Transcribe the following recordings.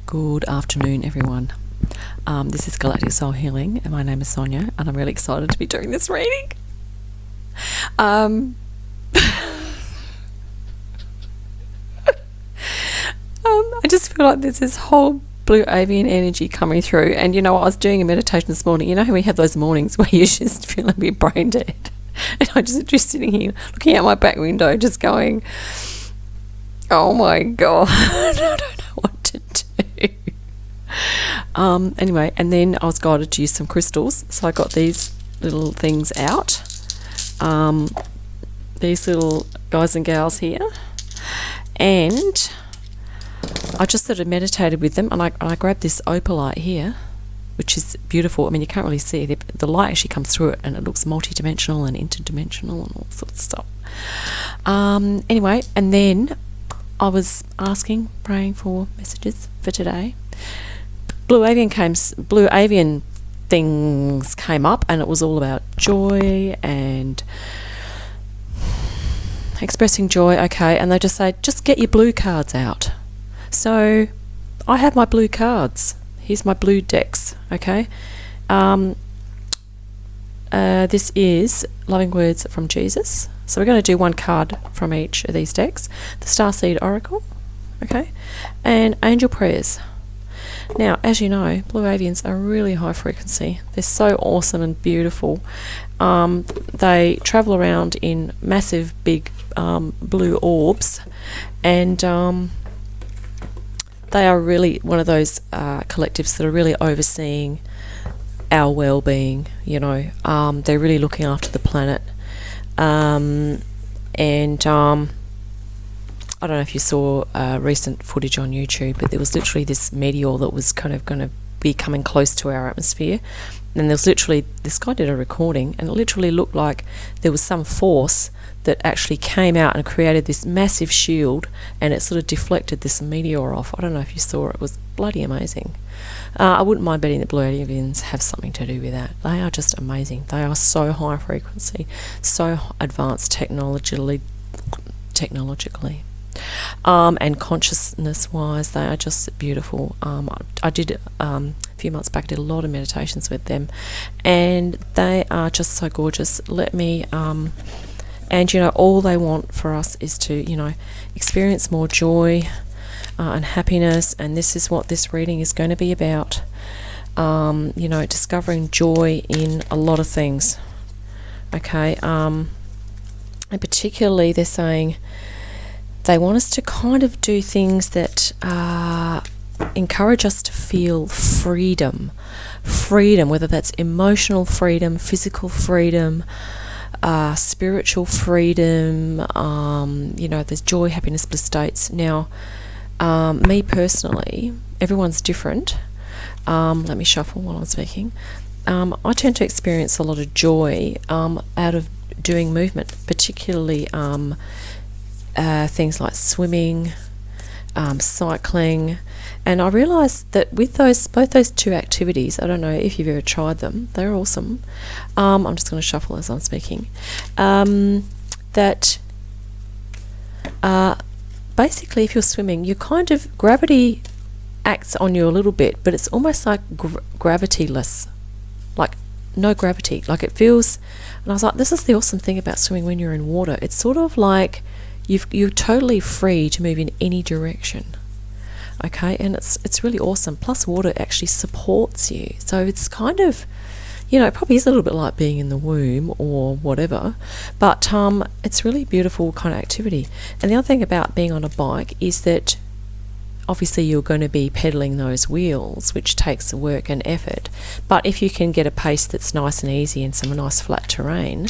Good afternoon, everyone. This is Galactic Soul Healing, and my name is Sonia, and I'm really excited to be doing this reading. I just feel like there's this whole Blue Avian energy coming through, and you know, I was doing a meditation this morning. You know how we have those mornings where you just feel a bit brain dead, and I'm just sitting here looking out my back window, just going, "Oh my God, I don't know what to do." Anyway, and then I was guided to use some crystals, so I got these little things out, these little guys and gals here, and I just sort of meditated with them, and I grabbed this opalite here, which is beautiful. I mean, you can't really see it. The light actually comes through it, and it looks multi-dimensional and interdimensional and all sorts of stuff. Anyway, and then I was praying for messages for today. Blue Avian things came up, and it was all about joy and expressing joy. Okay, and they just say, just get your blue cards out. So I have my blue cards. Here's my blue decks. Okay, this is Loving Words from Jesus. So we're going to do one card from each of these decks. The Starseed Oracle, okay, and Angel Prayers. Now, as you know, Blue Avians are really high frequency. They're so awesome and beautiful. They travel around in massive, big blue orbs, and they are really one of those collectives that are really overseeing our well-being. You know, they're really looking after the planet. I don't know if you saw recent footage on YouTube, but there was literally this meteor that was kind of going to be coming close to our atmosphere, and there was literally, this guy did a recording, and it literally looked like there was some force that actually came out and created this massive shield, and it sort of deflected this meteor off. I don't know if you saw it. It was bloody amazing. I wouldn't mind betting that Blue Avians have something to do with that. They are just amazing. They are so high frequency, so advanced technologically, and consciousness-wise, they are just beautiful. I did a few months back, did a lot of meditations with them, and they are just so gorgeous. And you know, all they want for us is to, you know, experience more joy and happiness, and this is what this reading is going to be about. You know, discovering joy in a lot of things. Okay, and particularly they're saying they want us to kind of do things that encourage us to feel freedom, whether that's emotional freedom, physical freedom, spiritual freedom. You know, there's joy, happiness, bliss states. Now, me personally, everyone's different. Let me shuffle while I'm speaking. I tend to experience a lot of joy out of doing movement, particularly things like swimming, cycling, and I realised that with both those two activities, I don't know if you've ever tried them, they're awesome. I'm just going to shuffle as I'm speaking. That basically, if you're swimming, you kind of, gravity acts on you a little bit, but it's almost like gravityless, like no gravity, like it feels. And I was like, this is the awesome thing about swimming when you're in water. It's sort of like you're totally free to move in any direction. Okay, and it's really awesome. Plus, water actually supports you, so it's kind of, you know, it probably is a little bit like being in the womb or whatever, but it's really beautiful kind of activity. And the other thing about being on a bike is that obviously you're going to be pedaling those wheels, which takes work and effort, but if you can get a pace that's nice and easy and some nice flat terrain,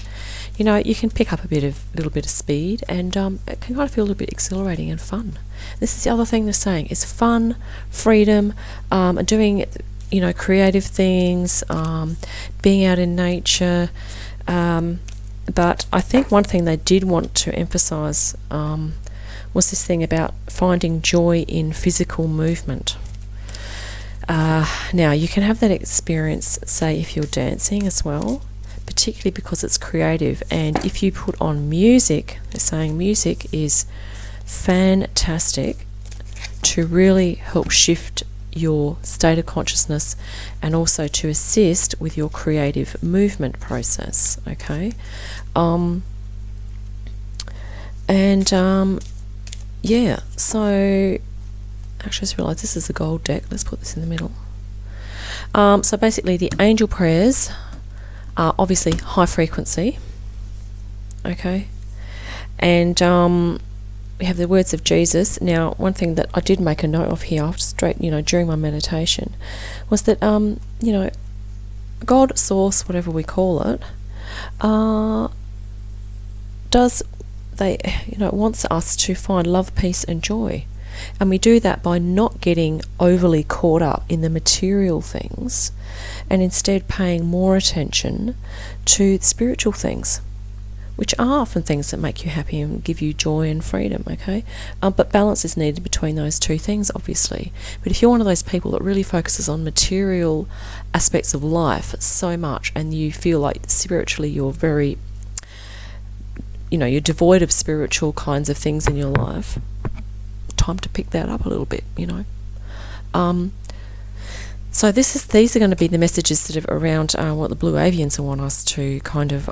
you know, you can pick up a little bit of speed, and it can kind of feel a little bit exhilarating and fun. This is the other thing they're saying, is fun, freedom, doing, you know, creative things, being out in nature. But I think one thing they did want to emphasise was this thing about finding joy in physical movement. Now, you can have that experience, say, if you're dancing as well, particularly because it's creative, and if you put on music, they're saying music is fantastic to really help shift your state of consciousness and also to assist with your creative movement process, okay? Yeah, so actually I just realised this is a gold deck. Let's put this in the middle. So basically the angel prayers are obviously high frequency, okay? And we have the words of Jesus. Now, one thing that I did make a note of here, straight, during my meditation, was that, God, source, whatever we call it, wants us to find love, peace, and joy. And we do that by not getting overly caught up in the material things and instead paying more attention to the spiritual things, which are often things that make you happy and give you joy and freedom, okay? But balance is needed between those two things, obviously. But if you're one of those people that really focuses on material aspects of life so much and you feel like spiritually you're very, you're devoid of spiritual kinds of things in your life, time to pick that up a little bit, So these are going to be the messages that are around what the Blue Avians want us to kind of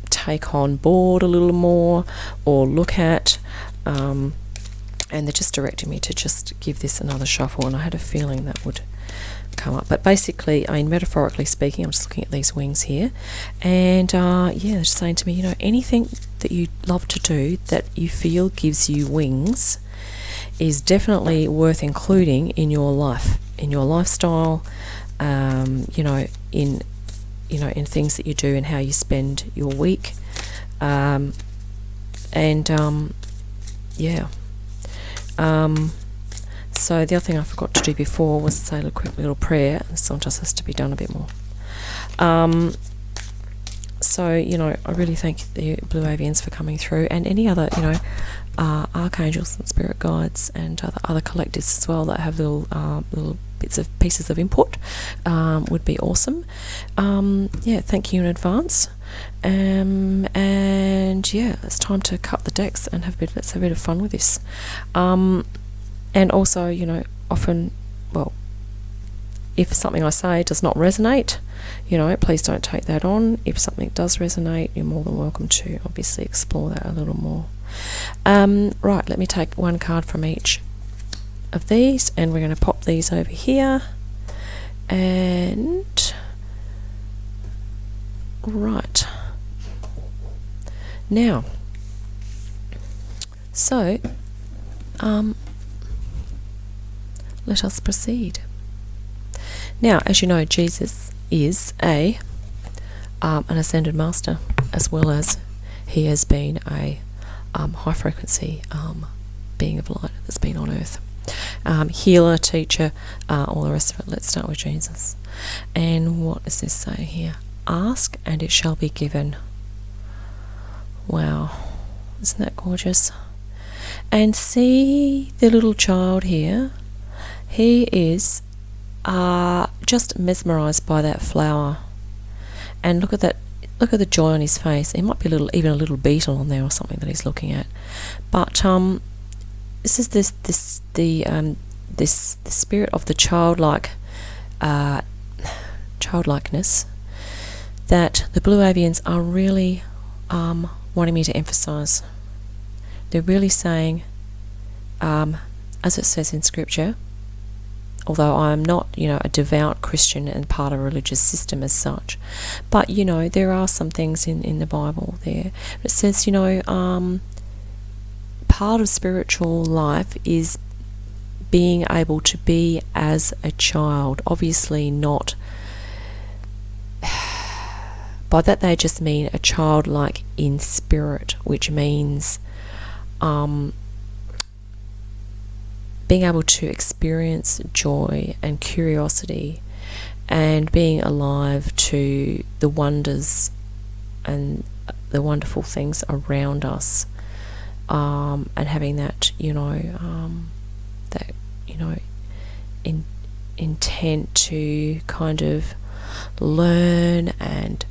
take on board a little more or look at, and they're just directing me to just give this another shuffle, and I had a feeling that would come up. But basically, metaphorically speaking, I'm just looking at these wings here, and they're just saying to me, anything that you love to do that you feel gives you wings is definitely worth including in your life, in your lifestyle, in things that you do and how you spend your week, so the other thing I forgot to do before was say a quick little prayer. Sometimes has to be done a bit more. I really thank the Blue Avians for coming through, and any other, archangels and spirit guides and other collectives as well that have little pieces of input would be awesome. Thank you in advance. It's time to cut the decks and let's have a bit of fun with this. And also, often, if something I say does not resonate, please don't take that on. If something does resonate, you're more than welcome to obviously explore that a little more. Right, let me take one card from each of these, and we're going to pop these over here. And right now, so let us proceed. Now, as you know, Jesus is an ascended master, as well as he has been a high frequency being of light that's been on earth. Healer, teacher, all the rest of it. Let's start with Jesus. And what does this say here? Ask and it shall be given. Wow, isn't that gorgeous? And see the little child here. He is just mesmerised by that flower, and look at that. Look at the joy on his face. It might be even a little beetle on there or something that he's looking at. But this is the spirit of the childlikeness that the Blue Avians are really wanting me to emphasise. They're really saying, as it says in Scripture, although I'm not, a devout Christian and part of a religious system as such, but, there are some things in the Bible there. It says, part of spiritual life is being able to be as a child. Obviously not, by that they just mean a childlike in spirit, which means being able to experience joy and curiosity and being alive to the wonders and the wonderful things around us, and having that, intent to kind of learn and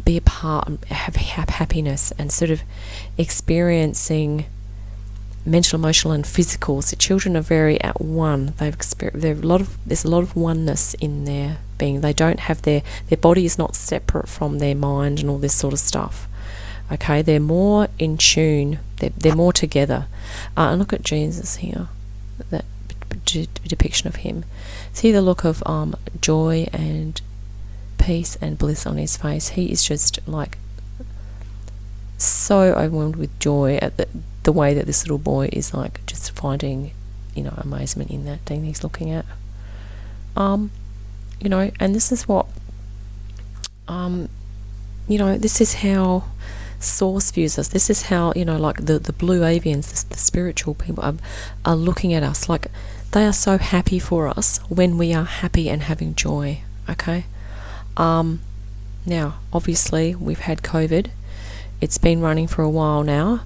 be a part, have happiness, and sort of experiencing mental, emotional, and physical. So children are very at one. There's a lot of oneness in their being. They don't have their body is not separate from their mind and all this sort of stuff. Okay, they're more in tune. They're more together. And look at Jesus here, that depiction of him. See the look of joy and peace and bliss on his face. He is just like so overwhelmed with joy at the way that this little boy is like just finding, amazement in that thing he's looking at. And this is what, this is how Source views us. This is how, like the Blue Avians, the spiritual people are looking at us. Like, they are so happy for us when we are happy and having joy. Okay. Now, obviously, we've had COVID. It's been running for a while now,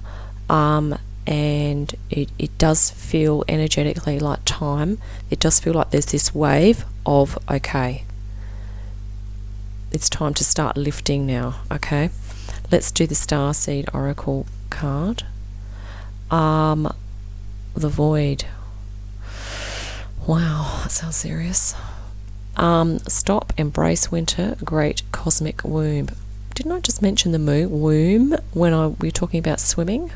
and it does feel energetically like time. It does feel like there's this wave of, okay, it's time to start lifting now. Okay, let's do the Starseed Oracle card. The Void. Wow, that sounds serious. Stop, embrace winter, great cosmic womb. Didn't I just mention the womb when we were talking about swimming?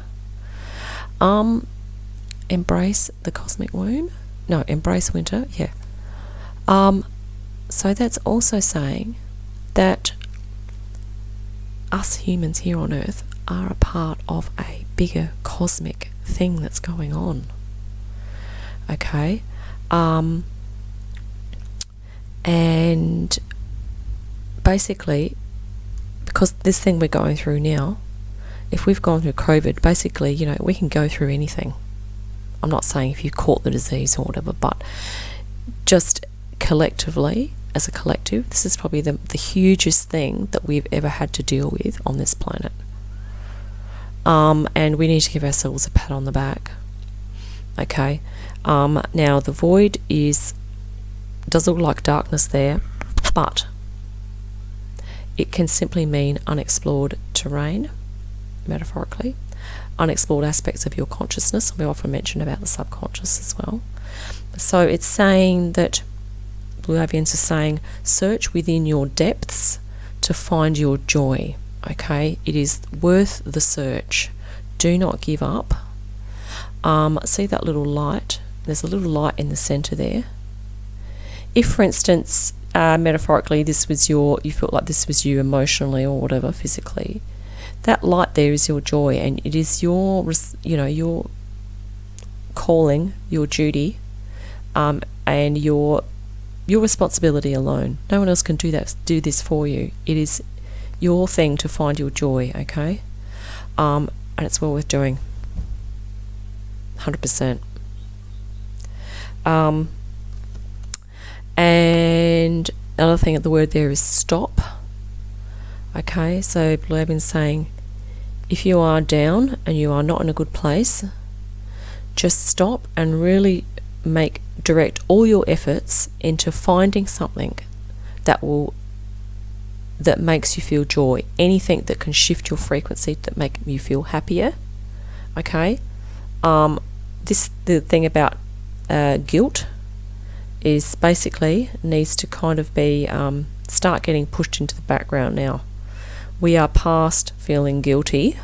Embrace the cosmic womb? No, embrace winter, yeah. So that's also saying that us humans here on Earth are a part of a bigger cosmic thing that's going on. Okay? And basically, because this thing we're going through now, if we've gone through COVID, basically, we can go through anything. I'm not saying if you caught the disease or whatever, but just collectively, as a collective, this is probably the hugest thing that we've ever had to deal with on this planet. And we need to give ourselves a pat on the back. Okay. Now the void does look like darkness there, but it can simply mean unexplored terrain, metaphorically, unexplored aspects of your consciousness. We often mention about the subconscious as well. So it's saying that Blue Avians are saying, search within your depths to find your joy. Okay, it is worth the search. Do not give up. See that little light? There's a little light in the center there. If, for instance, metaphorically, you felt like this was you emotionally or whatever, physically, that light there is your joy, and it is your calling, your duty, and your responsibility alone. No one else can do this for you. It is your thing to find your joy. Okay, and it's well worth doing. 100%. And another thing, the word there is stop. Okay, so Blue Avian's saying, if you are down and you are not in a good place, just stop and really direct all your efforts into finding something that makes you feel joy. Anything that can shift your frequency, that make you feel happier. Okay. The thing about guilt is basically needs to kind of be start getting pushed into the background now. We are past feeling guilty,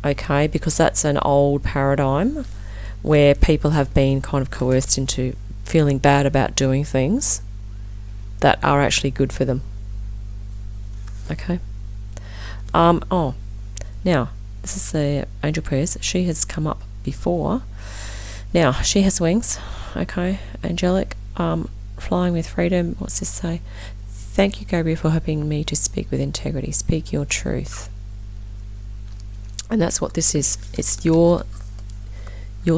okay, because that's an old paradigm where people have been kind of coerced into feeling bad about doing things that are actually good for them. Okay. Now this is the angel prayers. She has come up before. Now she has wings. Okay, angelic, flying with freedom. What's this say? Thank you, Gabriel, for helping me to speak with integrity. Speak your truth. And that's what this is. It's your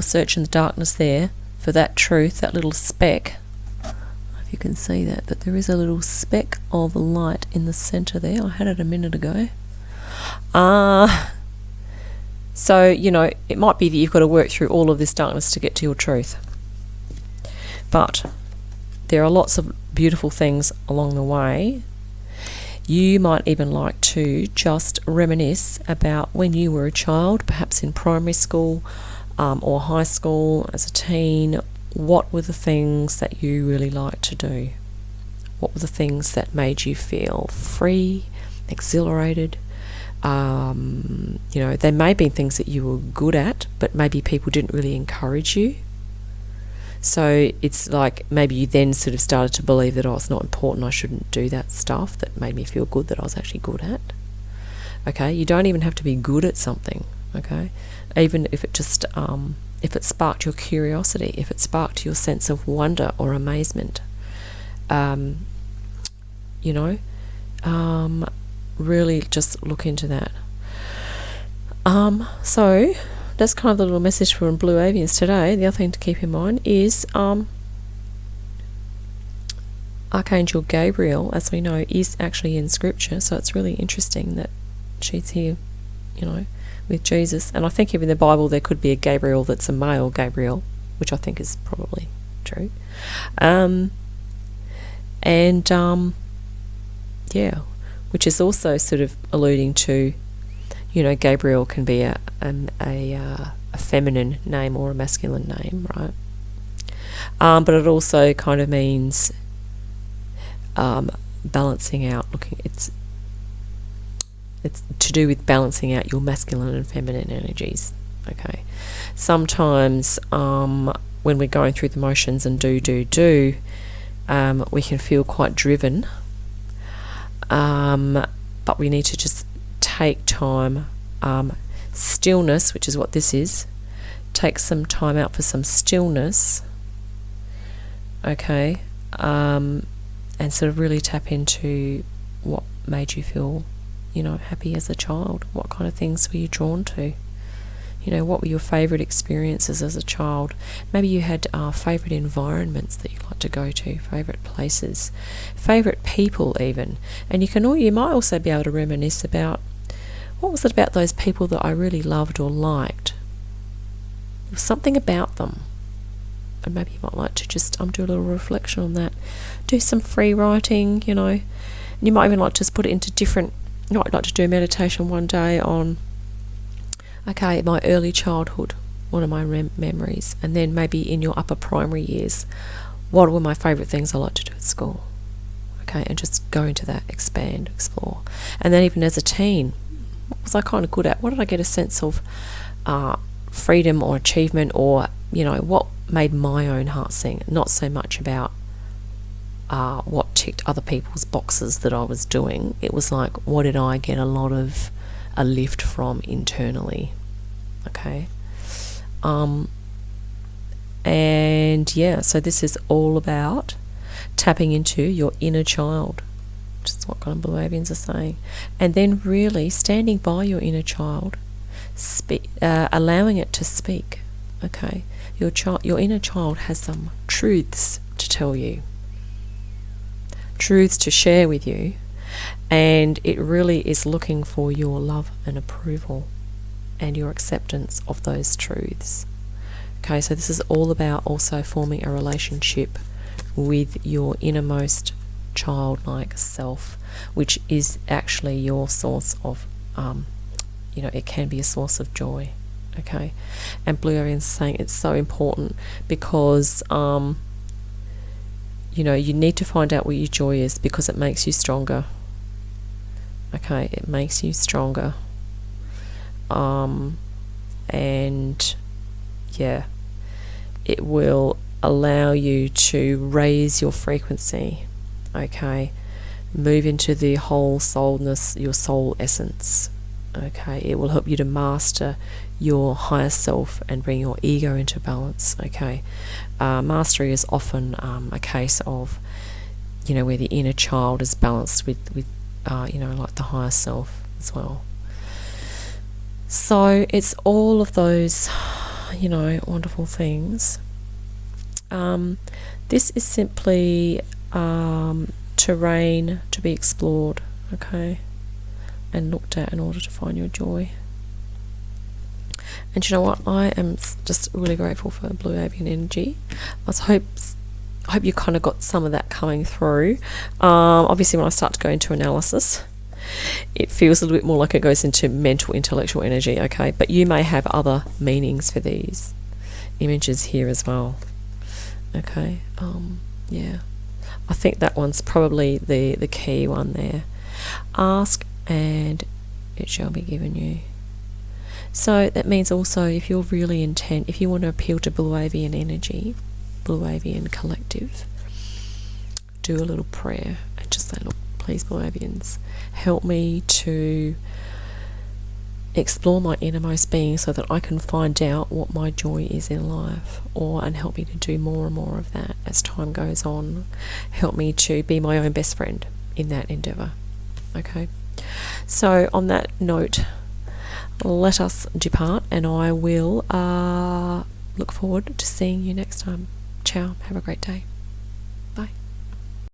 search in the darkness there for that truth, that little speck. I don't know if you can see that, but there is a little speck of light in the center there. I had it a minute ago. So, it might be that you've got to work through all of this darkness to get to your truth. But there are lots of beautiful things along the way. You might even like to just reminisce about when you were a child, perhaps in primary school or high school as a teen. What were the things that you really liked to do? What were the things that made you feel free, exhilarated? There may be things that you were good at, but maybe people didn't really encourage you. So it's like maybe you then sort of started to believe that, it's not important, I shouldn't do that stuff that made me feel good that I was actually good at. Okay, you don't even have to be good at something, okay? Even if it just, if it sparked your curiosity, if it sparked your sense of wonder or amazement, really just look into that. So that's kind of the little message from Blue Avians today. The other thing to keep in mind is Archangel Gabriel, as we know, is actually in Scripture, so it's really interesting that she's here, with Jesus. And I think even in the Bible there could be a Gabriel that's a male Gabriel, which I think is probably true. Which is also sort of alluding to, Gabriel can be a feminine name or a masculine name, right? But it also kind of means balancing out. It's to do with balancing out your masculine and feminine energies. Okay, sometimes when we're going through the motions and we can feel quite driven. But we need to just take time, stillness, which is what this is. Take some time out for some stillness, okay, and sort of really tap into what made you feel, happy as a child. What kind of things were you drawn to? What were your favourite experiences as a child? Maybe you had favourite environments that you like to go to, favourite places, favourite people even. And you might also be able to reminisce about, what was it about those people that I really loved or liked? There was something about them. And maybe you might like to just do a little reflection on that. Do some free writing, And you might even like to just put it into different, you might like to do a meditation one day on, okay, my early childhood, one of my memories, and then maybe in your upper primary years, what were my favourite things I liked to do at school? Okay, and just go into that, expand, explore. And then even as a teen, what was I kind of good at? What did I get a sense of freedom or achievement, or, what made my own heart sing? Not so much about what ticked other people's boxes that I was doing. It was like, what did I get a lift from internally? Okay. So this is all about tapping into your inner child, which is what kind of Blue Avians are saying, and then really standing by your inner child, allowing it to speak. Okay, your inner child has some truths to tell you, truths to share with you, and it really is looking for your love and approval and your acceptance of those truths. Okay, so this is all about also forming a relationship with your innermost childlike self, which is actually your source of, it can be a source of joy. Okay, and Blue Avian is saying it's so important because, you need to find out what your joy is, because it makes you stronger. Okay, it makes you stronger. It will allow you to raise your frequency. Okay, move into the whole soulness, your soul essence. Okay, it will help you to master your higher self and bring your ego into balance. Okay, mastery is often a case of, where the inner child is balanced with like the higher self as well. So it's all of those, wonderful things. This is simply terrain to be explored, okay, and looked at in order to find your joy. And you know what? I am just really grateful for Blue Avian energy. I I hope you kind of got some of that coming through. Obviously, when I start to go into analysis, it feels a little bit more like it goes into mental, intellectual energy, okay? But you may have other meanings for these images here as well, okay? Yeah, I think that one's probably the key one there. Ask and it shall be given you. So that means also, if you're really intent, if you want to appeal to Blue Avian energy, Blue Avian collective, do a little prayer and just say, look, please, Blue Avians, help me to explore my innermost being so that I can find out what my joy is in life, and help me to do more and more of that as time goes on. Help me to be my own best friend in that endeavour. Okay, so on that note, let us depart, and I will look forward to seeing you next time. Ciao, have a great day.